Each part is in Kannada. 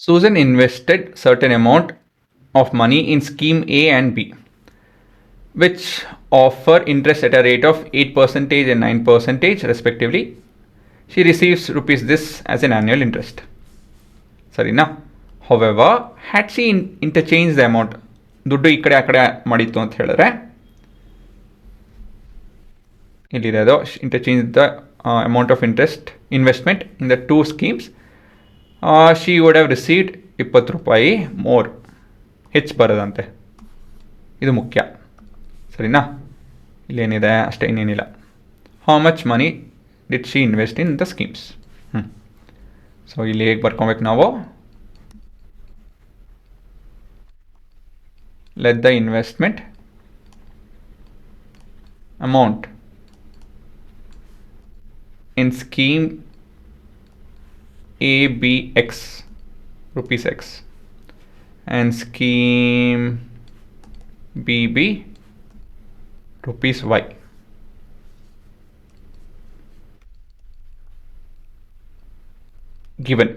Susan invested certain amount of money in scheme A and B, which offer interest at a rate of 8% and 9% respectively. She receives rupees this as an annual interest. ಸರಿನಾ? However, had she interchanged the amount, ದುಡ್ಡು ಈ ಕಡೆ ಆ ಕಡೆ ಮಾಡಿತ್ತು ಅಂತ ಹೇಳಿದ್ರೆ ಇಲ್ಲಿದೆ ಅದು interchange the amount of interest investment in the two schemes, she would have received 20 ರೂಪಾಯಿ ಮೋರ್, ಹೆಚ್ಚು ಬರೋದಂತೆ. ಇದು ಮುಖ್ಯ. ಸರಿನಾ? ಇಲ್ಲೇನಿದೆ ಅಷ್ಟೇ, ಇನ್ನೇನಿಲ್ಲ. How much money did she invest in the schemes. So ಇಲ್ಲಿ ಹೇಗೆ ಬರ್ಕೊಬೇಕು ನಾವು? Let the investment amount in scheme ABX rupees X and scheme BB rupees Y. Given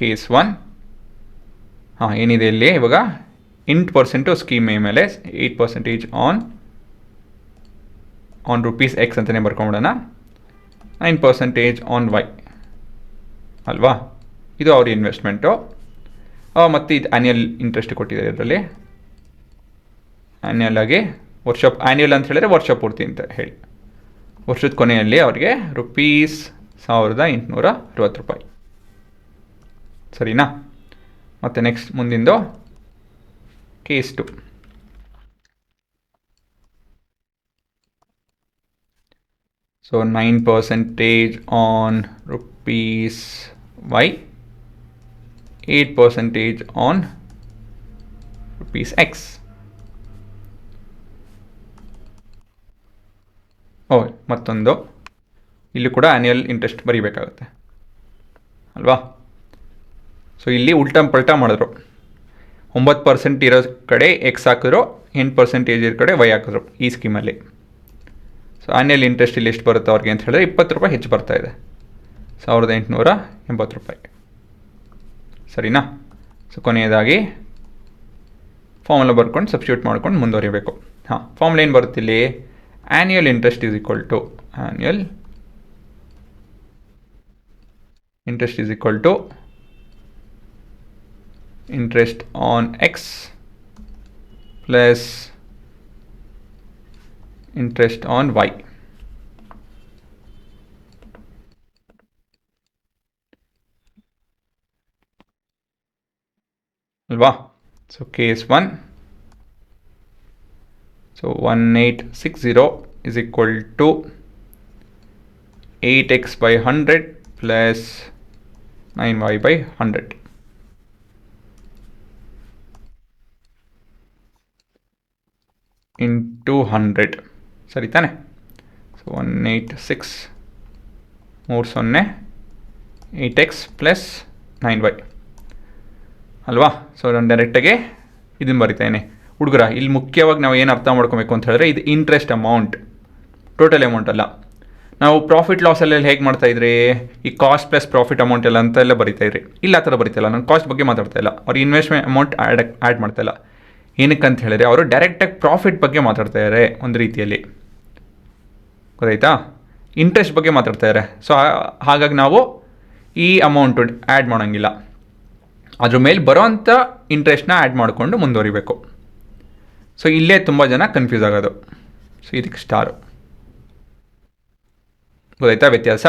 case 1 ಏನಿದೆ ಇಲ್ಲಿ ಇವಾಗ 8% ಸ್ಕೀಮ್ ಎ ಮೇಲೆ 8% ಆನ್ ರುಪೀಸ್ ಎಕ್ಸ್ ಅಂತಲೇ ಬರ್ಕೊಂಬಿಡೋಣ, 9% ಆನ್ ವೈ ಅಲ್ವಾ? ಇದು ಅವ್ರ ಇನ್ವೆಸ್ಟ್ಮೆಂಟು. ಮತ್ತು ಇದು ಆ್ಯನ್ಯಲ್ ಇಂಟ್ರೆಸ್ಟ್ ಕೊಟ್ಟಿದ್ದಾರೆ. ಇದರಲ್ಲಿ ಆ್ಯನ್ಯಲ್ ಆಗಿ ವರ್ಷ, ಆ್ಯನ್ಯಲ್ ಅಂತ ಹೇಳಿದ್ರೆ ವರ್ಷ ಪೂರ್ತಿ ಅಂತ ಹೇಳಿ, ವರ್ಷದ ಕೊನೆಯಲ್ಲಿ ಅವ್ರಿಗೆ rupees 1860 ರೂಪಾಯಿ. ಸರಿನಾ? ಮತ್ತು ನೆಕ್ಸ್ಟ್ ಮುಂದಿಂದು case 2. So 9% on rupees Y, 8% on rupees X. ಮತ್ತೊಂದು ಇಲ್ಲಿ ಕೂಡ ಆ್ಯನ್ಯಲ್ ಇಂಟ್ರೆಸ್ಟ್ ಬರೀಬೇಕಾಗುತ್ತೆ ಅಲ್ವಾ? ಸೊ ಇಲ್ಲಿ ಉಲ್ಟಾ ಪಲ್ಟಾ ಮಾಡಿದ್ರು. 9% ಇರೋ ಕಡೆ ಎಕ್ಸ್ ಹಾಕಿದ್ರು, 8% ಇರೋ ಕಡೆ ವೈ ಹಾಕಿದ್ರು ಈ ಸ್ಕೀಮಲ್ಲಿ. ಸೊ ಆ್ಯನ್ಯಲ್ ಇಂಟ್ರೆಸ್ಟ್ ಇಲ್ಲಿ ಎಷ್ಟು ಬರುತ್ತೆ ಅವ್ರಿಗೆ ಅಂತ ಹೇಳಿದ್ರೆ 20 ರೂಪಾಯಿ ಹೆಚ್ಚು ಬರ್ತಾ ಇದೆ, 1880 ರೂಪಾಯಿ. ಸರಿನಾ? ಸೊ ಕೊನೆಯದಾಗಿ ಫಾರ್ಮುಲಾ ಬರ್ಕೊಂಡು ಸಬ್ಸ್ಟಿಟ್ಯೂಟ್ ಮಾಡ್ಕೊಂಡು ಮುಂದುವರಿಬೇಕು. ಫಾರ್ಮುಲಾ ಏನು ಬರುತ್ತೆ ಇಲ್ಲಿ? Annual interest is equal to interest on X plus interest on y. Alva? So case 1. So 1860 is equal to 8x by 100 plus 9y by 100. into 100. ಸರಿ ತಾನೆ? ಸೊ 186 8x ಪ್ಲಸ್ 9y ಅಲ್ವಾ? ಸೊ ನಾನು ಡೈರೆಕ್ಟಾಗಿ ಇದನ್ನು ಬರಿತೇನೆ. ಹುಡುಗರ ಇಲ್ಲಿ ಮುಖ್ಯವಾಗಿ ನಾವು ಏನು ಅರ್ಥ ಮಾಡ್ಕೊಬೇಕು ಅಂತ ಹೇಳಿದ್ರೆ, ಇದು ಇಂಟ್ರೆಸ್ಟ್ ಅಮೌಂಟ್, ಟೋಟಲ್ ಅಮೌಂಟ್ ಅಲ್ಲ. ನಾವು ಪ್ರಾಫಿಟ್ ಲಾಸಲ್ಲಿ ಹೇಗೆ ಮಾಡ್ತಾಯಿದ್ರಿ? ಈ ಕಾಸ್ಟ್ ಪ್ಲಸ್ ಪ್ರಾಫಿಟ್ ಅಮೌಂಟ್ ಎಲ್ಲ ಅಂತೆಲ್ಲ ಬರಿತಾಯಿದ್ರಿ. ಇಲ್ಲ ಆ ಥರ ಬರಿತಾಯಿಲ್ಲ. ನಾನು ಕಾಸ್ಟ್ ಬಗ್ಗೆ ಮಾತಾಡ್ತಾ ಇಲ್ಲ, ಅವ್ರು ಇನ್ವೆಸ್ಟ್ಮೆಂಟ್ ಅಮೌಂಟ್ ಆ್ಯಡ್ ಮಾಡ್ತಾಯಿಲ್ಲ. ಏನಕ್ಕಂತ ಹೇಳಿದ್ರೆ ಅವರು ಡೈರೆಕ್ಟಾಗಿ ಪ್ರಾಫಿಟ್ ಬಗ್ಗೆ ಮಾತಾಡ್ತಾ ಇದ್ದಾರೆ ಒಂದು ರೀತಿಯಲ್ಲಿ, ಗೊತ್ತಾಯ್ತಾ? ಇಂಟ್ರೆಸ್ಟ್ ಬಗ್ಗೆ ಮಾತಾಡ್ತಾ ಇದ್ದಾರೆ. ಸೊ ಹಾಗಾಗಿ ನಾವು ಈ ಅಮೌಂಟು ಆ್ಯಡ್ ಮಾಡೋಂಗಿಲ್ಲ, ಅದ್ರ ಮೇಲೆ ಬರೋವಂಥ ಇಂಟ್ರೆಸ್ಟ್ನ ಆ್ಯಡ್ ಮಾಡಿಕೊಂಡು ಮುಂದುವರಿಬೇಕು. ಸೊ ಇಲ್ಲೇ ತುಂಬ ಜನ ಕನ್ಫ್ಯೂಸ್ ಆಗೋದು. ಸೊ ಇದಕ್ಕೆ ಸ್ಟಾರು, ಗೊತ್ತಾಯ್ತಾ ವ್ಯತ್ಯಾಸ?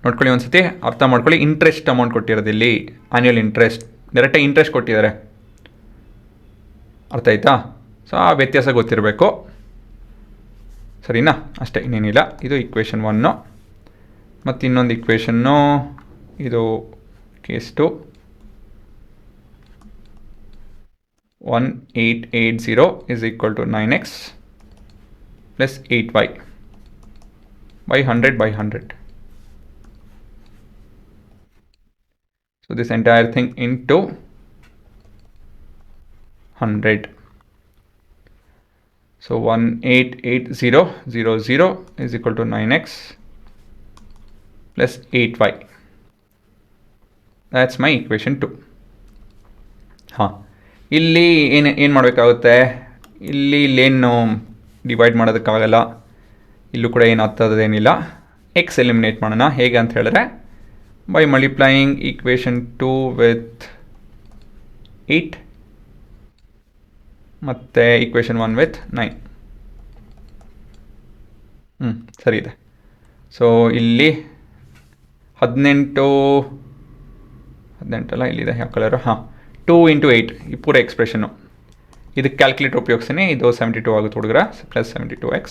ನೋಡ್ಕೊಳ್ಳಿ ಒಂದ್ಸತಿ, ಅರ್ಥ ಮಾಡ್ಕೊಳ್ಳಿ. ಇಂಟ್ರೆಸ್ಟ್ ಅಮೌಂಟ್ ಕೊಟ್ಟಿರೋದು ಇಲ್ಲಿ, ಆ್ಯನ್ಯಲ್ ಇಂಟ್ರೆಸ್ಟ್, ಡೈರೆಕ್ಟಾಗಿ ಇಂಟ್ರೆಸ್ಟ್ ಕೊಟ್ಟಿದ್ದಾರೆ, ಅರ್ಥ ಆಯ್ತಾ? ಸೊ ಆ ವ್ಯತ್ಯಾಸ ಗೊತ್ತಿರಬೇಕು. ಸರಿನಾ? ಅಷ್ಟೇ, ಇನ್ನೇನಿಲ್ಲ. ಇದು ಇಕ್ವೇಷನ್ 1. ಮತ್ತು ಇನ್ನೊಂದು ಇಕ್ವೇಷನ್ನು ಇದು case 2. 1880 is equal to 9x plus 8y by 100 by 100. So this entire thing into 100. So 188000 is equal to 9x plus 8y. That's my equation 2. ಹಾಂ, ಇಲ್ಲಿ ಏನು ಮಾಡಬೇಕಾಗುತ್ತೆ, ಇಲ್ಲೇನು ಡಿವೈಡ್ ಮಾಡೋದಕ್ಕಾಗಲ್ಲ, ಇಲ್ಲೂ ಕೂಡ ಏನು ಆಗ್ತದೇನಿಲ್ಲ. ಎಕ್ಸ್ ಎಲಿಮಿನೇಟ್ ಮಾಡೋಣ. ಹೇಗೆ ಅಂತ ಹೇಳಿದ್ರೆ ಬೈ ಮಲ್ಟಿಪ್ಲೈಯಿಂಗ್ ಈಕ್ವೇಷನ್ 2 ವಿತ್ 8 ಮತ್ತು ಈಕ್ವೇಷನ್ 1 ವಿತ್ 9. ಸರಿ ಇದೆ. ಸೊ ಇಲ್ಲಿ 18 ಇಲ್ಲಿದೆ ಯಾವ ಕಲರು, ಹಾಂ 2 × 8 ಈ ಪೂರ ಎಕ್ಸ್ಪ್ರೆಷನ್ನು. ಇದಕ್ಕೆ ಕ್ಯಾಲ್ಕುಲೇಟರ್ ಉಪಯೋಗಿಸ್ತೀನಿ. ಇದು 72 ಆಗುತ್ತೆ ಹುಡುಗರ, ಪ್ಲಸ್ 72x.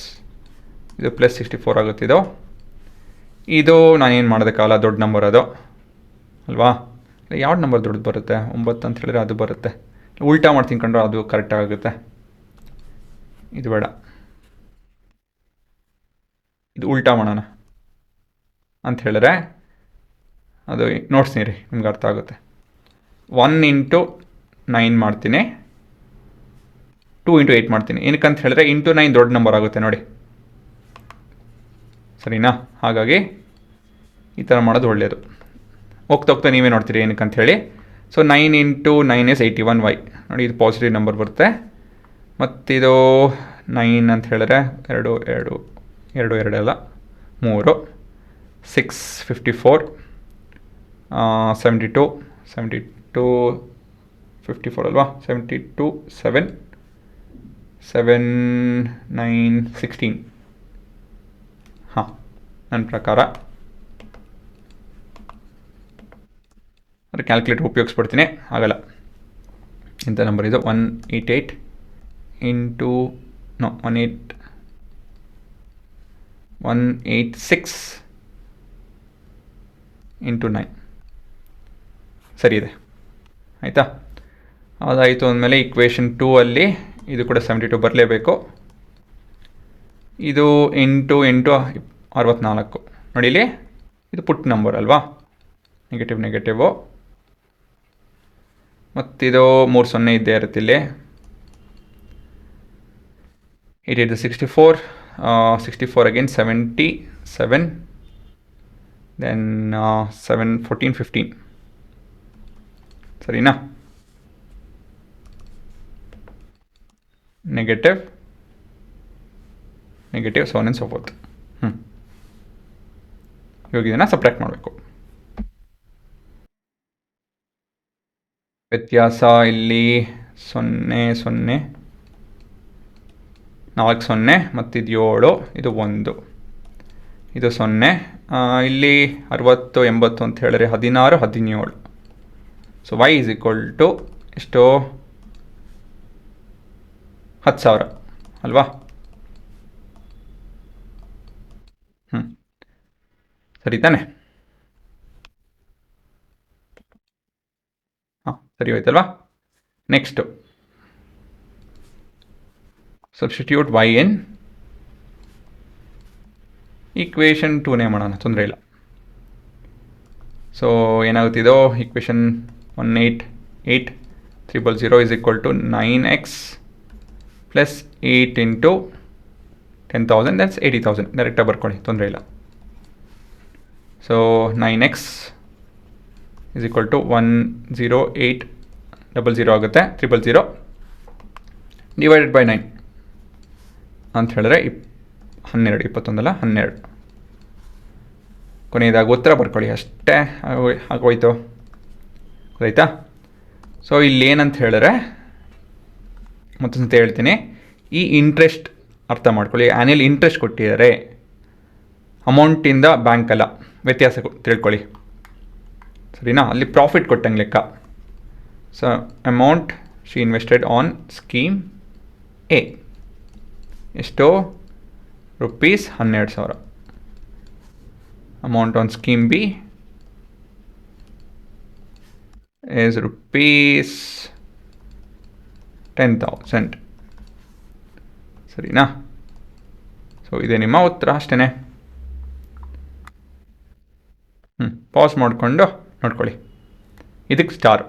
ಇದು ಪ್ಲಸ್ 64 ಆಗುತ್ತಿದ್ದು. ಇದು ನಾನೇನು ಮಾಡೋದಕ್ಕಾಗಲ್ಲ, ದೊಡ್ಡ ನಂಬರ್ ಅದು ಅಲ್ವಾ. ಯಾವ ನಂಬರ್ ದೊಡ್ಡದು ಬರುತ್ತೆ, 9 ಅಂತ ಹೇಳಿದ್ರೆ ಅದು ಬರುತ್ತೆ. ಉಲ್ಟಾ ಮಾಡಿ ತಿನ್ಕೊಂಡ್ರೆ ಅದು ಕರೆಕ್ಟಾಗುತ್ತೆ. ಇದು ಬೇಡ, ಇದು ಉಲ್ಟಾ ಮಾಡೋಣ ಅಂತ ಹೇಳಿದ್ರೆ ಅದು ನೋಡ್ತೀನಿ ರೀ, ನಿಮ್ಗೆ ಅರ್ಥ ಆಗುತ್ತೆ. 1 × 9 ಮಾಡ್ತೀನಿ, 2 × 8 ಮಾಡ್ತೀನಿ. ಏನಕ್ಕಂತ ಹೇಳಿದ್ರೆ 9 ದೊಡ್ಡ ನಂಬರ್ ಆಗುತ್ತೆ ನೋಡಿ, ಸರಿನಾ. ಹಾಗಾಗಿ ಈ ಥರ ಮಾಡೋದು ಒಳ್ಳೆಯದು. ಹೋಗ್ತಾ ನೀವೇ ನೋಡ್ತೀರಿ ಏನಕ್ಕಂತ ಹೇಳಿ. So 9 × 9 is 81y. ನೋಡಿ, ಇದು ಪಾಸಿಟಿವ್ ನಂಬರ್ ಬರುತ್ತೆ. ಮತ್ತಿದು 9 ಅಂತ ಹೇಳಿದ್ರೆ 2 ಅಲ್ಲ 3 6 54 72 54 ಅಲ್ವಾ, 72 7 9 16. ಹಾಂ, ನನ್ನ ಪ್ರಕಾರ ಅದು ಕ್ಯಾಲ್ಕುಲೇಟರ್ ಉಪಯೋಗಿಸ್ಬಿಡ್ತೀನಿ, ಆಗಲ್ಲ. ಇಂಥ ನಂಬರ್ ಇದು 188 ಇಂಟು 186 ಇಂಟು 9. ಸರಿ ಇದೆ, ಆಯಿತಾ. ಅದಾಯಿತು ಅಂದಮೇಲೆ ಈಕ್ವೇಷನ್ 2 ಅಲ್ಲಿ ಇದು ಕೂಡ 72 ಬರಲೇಬೇಕು. ಇದು 8 × 64 ನೋಡಿ, ಇಲ್ಲಿ ಇದು ಪುಟ್ ನಂಬರ್ ಅಲ್ವಾ, ನೆಗೆಟಿವ್. ಮತ್ತಿದು 3 0 ಇದ್ದೇ ಇರುತ್ತೆ ಇಲ್ಲಿ. 8 × 64 again 77, then 7 14 15. ಸರಿನಾ. Negative so on and so forth. ಇವಾಗ ಇದನ್ನು ಸಪ್ರೇಟ್ ಮಾಡಬೇಕು. ವ್ಯತ್ಯಾಸ ಇಲ್ಲಿ 0 0 4 0 ಮತ್ತಿದು 7, ಇದು 1, ಇದು 0. ಇಲ್ಲಿ 60 80 ಅಂತ ಹೇಳಿದ್ರೆ 16 17. So y is equal to ಎಷ್ಟು, 10,000 ಅಲ್ವಾ. ಸರಿ ತಾನೆ. ಹಾಂ, ಸರಿ ಹೋಯ್ತಲ್ವಾ. Next substitute y in equation 2ನೇ ಮಾಡೋಣ, ತೊಂದರೆ ಇಲ್ಲ. ಸೊ ಏನಾಗುತ್ತಿದೋ, equation 188 000 is equal to 9x plus 8 × 10,000, that's 80,000. ಡೈರೆಕ್ಟಾಗಿ ಬರ್ಕೊಳ್ಳಿ, ತೊಂದರೆ ಇಲ್ಲ. So 9x is equal to 10800 ಆಗುತ್ತೆ, 000 ಡಿವೈಡೆಡ್ ಬೈ 9 ಅಂತ ಹೇಳಿದ್ರೆ 12, 21 ಅಲ್ಲ 12. ಕೊನೆಯದಾಗಿ ಉತ್ತರ ಬರ್ಕೊಳ್ಳಿ, ಅಷ್ಟೇ ಆಗೋಯ್ತು, ಗೊತ್ತಾಯ್ತಾ. ಸೊ ಇಲ್ಲೇನಂತ ಹೇಳಿದ್ರೆ ಮತ್ತೊಂದು ಹೇಳ್ತೀನಿ, ಈ ಇಂಟ್ರೆಸ್ಟ್ ಅರ್ಥ ಮಾಡ್ಕೊಳ್ಳಿ. ಆ್ಯನ್ಯಲ್ ಇಂಟ್ರೆಸ್ಟ್ ಕೊಟ್ಟಿದ್ದಾರೆ, ಅಮೌಂಟಿಂದ ಬ್ಯಾಂಕ್ ಅಲ್ಲ, ವ್ಯತ್ಯಾಸ ತಿಳ್ಕೊಳ್ಳಿ, ಸರಿನಾ. ಅಲ್ಲಿ ಪ್ರಾಫಿಟ್ ಕೊಟ್ಟಂಗೆ ಲೆಕ್ಕ. So amount she invested on scheme A ಎಷ್ಟು, ₹12,000. Amount on scheme B is ₹10,000. ಸರಿನಾ. ಸೊ ಇದೆ ನಿಮ್ಮ ಉತ್ತರ, ಅಷ್ಟೇ. ಪಾಸ್ ಮಾಡಿಕೊಂಡು ನೋಡ್ಕೊಳ್ಳಿ. ಇದಕ್ಕೆ ಸ್ಟಾರ್.